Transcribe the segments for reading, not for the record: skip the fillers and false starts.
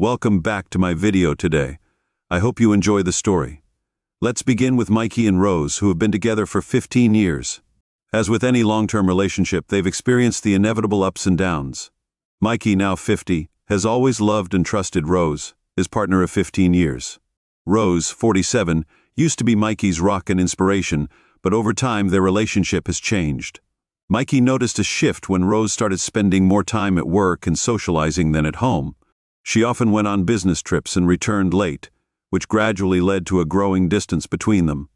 Welcome back to my video today. I hope you enjoy the story. Let's begin with Mikey and Rose, who have been together for 15 years. As with any long-term relationship, they've experienced the inevitable ups and downs. Mikey, now 50, has always loved and trusted Rose, his partner of 15 years. Rose, 47, used to be Mikey's rock and inspiration, but over time their relationship has changed. Mikey noticed a shift when Rose started spending more time at work and socializing than at home. She often went on business trips and returned late, which gradually led to a growing distance between them.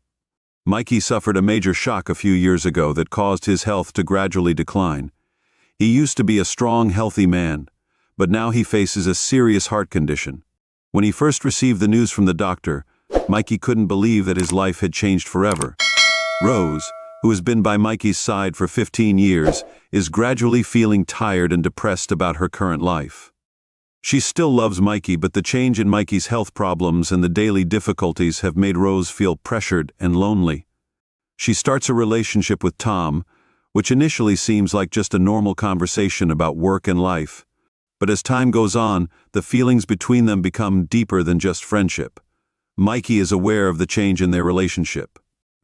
Mikey suffered a major shock a few years ago that caused his health to gradually decline. He used to be a strong, healthy man, but now he faces a serious heart condition. When he first received the news from the doctor, Mikey couldn't believe that his life had changed forever. Rose, who has been by Mikey's side for 15 years, is gradually feeling tired and depressed about her current life. She still loves Mikey, but the change in Mikey's health problems and the daily difficulties have made Rose feel pressured and lonely. She starts a relationship with Tom, which initially seems like just a normal conversation about work and life. But as time goes on, the feelings between them become deeper than just friendship. Mikey is aware of the change in their relationship.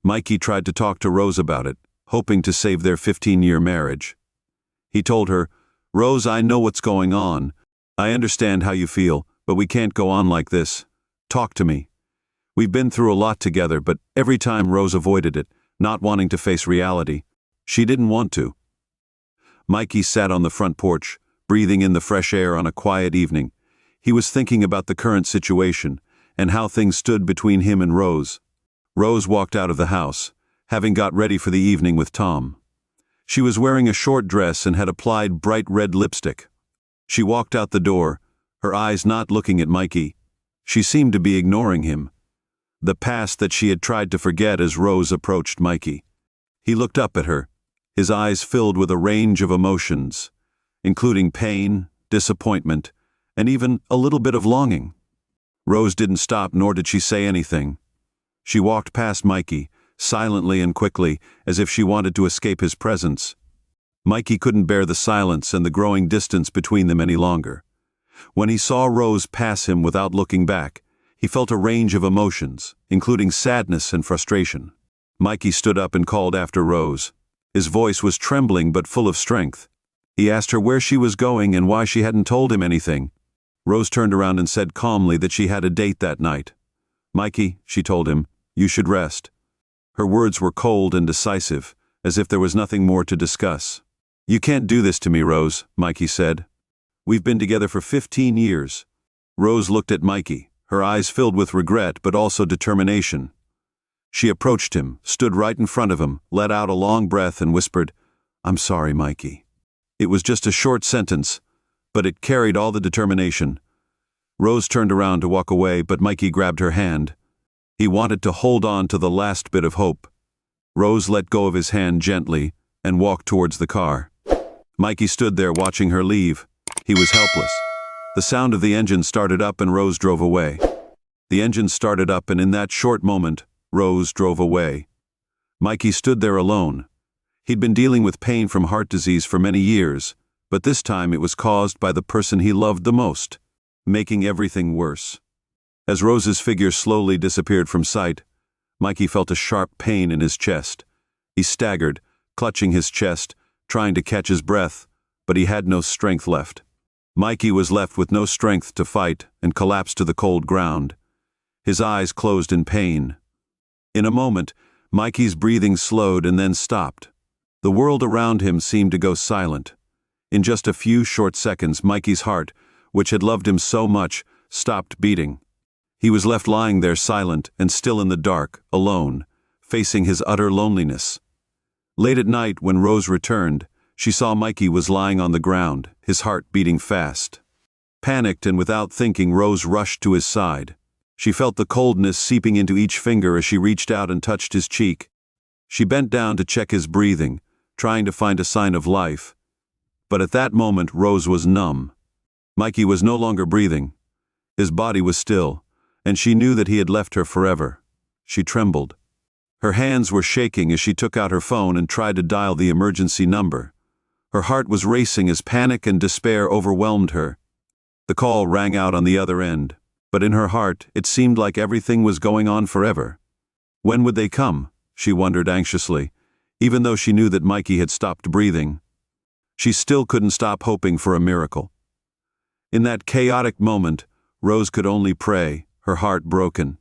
Mikey tried to talk to Rose about it, hoping to save their 15-year marriage. He told her, "Rose, I know what's going on. I understand how you feel, but we can't go on like this. Talk to me. We've been through a lot together," but every time Rose avoided it, not wanting to face reality. She didn't want to. Mikey sat on the front porch, breathing in the fresh air on a quiet evening. He was thinking about the current situation and how things stood between him and Rose. Rose walked out of the house, having got ready for the evening with Tom. She was wearing a short dress and had applied bright red lipstick. She walked out the door, her eyes not looking at Mikey. She seemed to be ignoring him. The past that she had tried to forget as Rose approached Mikey. He looked up at her, his eyes filled with a range of emotions, including pain, disappointment, and even a little bit of longing. Rose didn't stop, nor did she say anything. She walked past Mikey, silently and quickly, as if she wanted to escape his presence. Mikey couldn't bear the silence and the growing distance between them any longer. When he saw Rose pass him without looking back, he felt a range of emotions, including sadness and frustration. Mikey stood up and called after Rose. His voice was trembling but full of strength. He asked her where she was going and why she hadn't told him anything. Rose turned around and said calmly that she had a date that night. "Mikey," she told him, "you should rest." Her words were cold and decisive, as if there was nothing more to discuss. "You can't do this to me, Rose," Mikey said. "We've been together for 15 years. Rose looked at Mikey, her eyes filled with regret but also determination. She approached him, stood right in front of him, let out a long breath and whispered, "I'm sorry, Mikey." It was just a short sentence, but it carried all the determination. Rose turned around to walk away, but Mikey grabbed her hand. He wanted to hold on to the last bit of hope. Rose let go of his hand gently and walked towards the car. Mikey stood there watching her leave. He was helpless. The sound of the engine started up and Rose drove away. The engine started up, and in that short moment, Rose drove away. Mikey stood there alone. He'd been dealing with pain from heart disease for many years, but this time it was caused by the person he loved the most, making everything worse. As Rose's figure slowly disappeared from sight, Mikey felt a sharp pain in his chest. He staggered, clutching his chest, trying to catch his breath, but he had no strength left. Mikey was left with no strength to fight and collapsed to the cold ground. His eyes closed in pain. In a moment, Mikey's breathing slowed and then stopped. The world around him seemed to go silent. In just a few short seconds, Mikey's heart, which had loved him so much, stopped beating. He was left lying there silent and still in the dark, alone, facing his utter loneliness. Late at night, when Rose returned, she saw Mikey was lying on the ground, his heart beating fast. Panicked and without thinking, Rose rushed to his side. She felt the coldness seeping into each finger as she reached out and touched his cheek. She bent down to check his breathing, trying to find a sign of life. But at that moment, Rose was numb. Mikey was no longer breathing. His body was still, and she knew that he had left her forever. She trembled. Her hands were shaking as she took out her phone and tried to dial the emergency number. Her heart was racing as panic and despair overwhelmed her. The call rang out on the other end, but in her heart it seemed like everything was going on forever. When would they come? She wondered anxiously, even though she knew that Mikey had stopped breathing. She still couldn't stop hoping for a miracle. In that chaotic moment, Rose could only pray, her heart broken.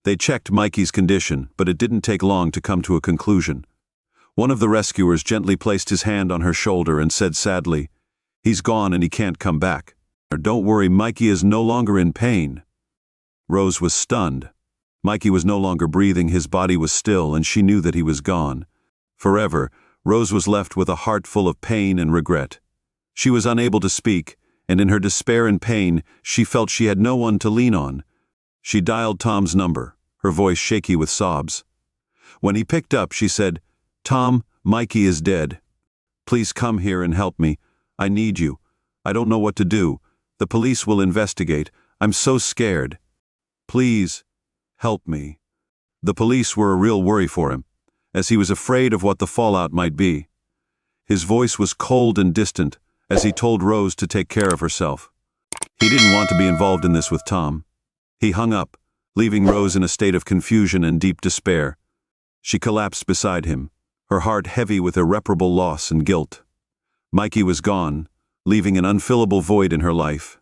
They checked Mikey's condition, but it didn't take long to come to a conclusion. One of the rescuers gently placed his hand on her shoulder and said sadly, "He's gone and he can't come back. Don't worry, Mikey is no longer in pain." Rose was stunned. Mikey was no longer breathing, his body was still, and she knew that he was gone. Forever, Rose was left with a heart full of pain and regret. She was unable to speak, and in her despair and pain, she felt she had no one to lean on. She dialed Tom's number, her voice shaky with sobs. When he picked up, she said, "Tom, Mikey is dead. Please come here and help me. I need you. I don't know what to do. The police will investigate. I'm so scared. Please, help me." The police were a real worry for him, as he was afraid of what the fallout might be. His voice was cold and distant as he told Rose to take care of herself. He didn't want to be involved in this with Tom. He hung up, leaving Rose in a state of confusion and deep despair. She collapsed beside him, her heart heavy with irreparable loss and guilt. Mikey was gone, leaving an unfillable void in her life.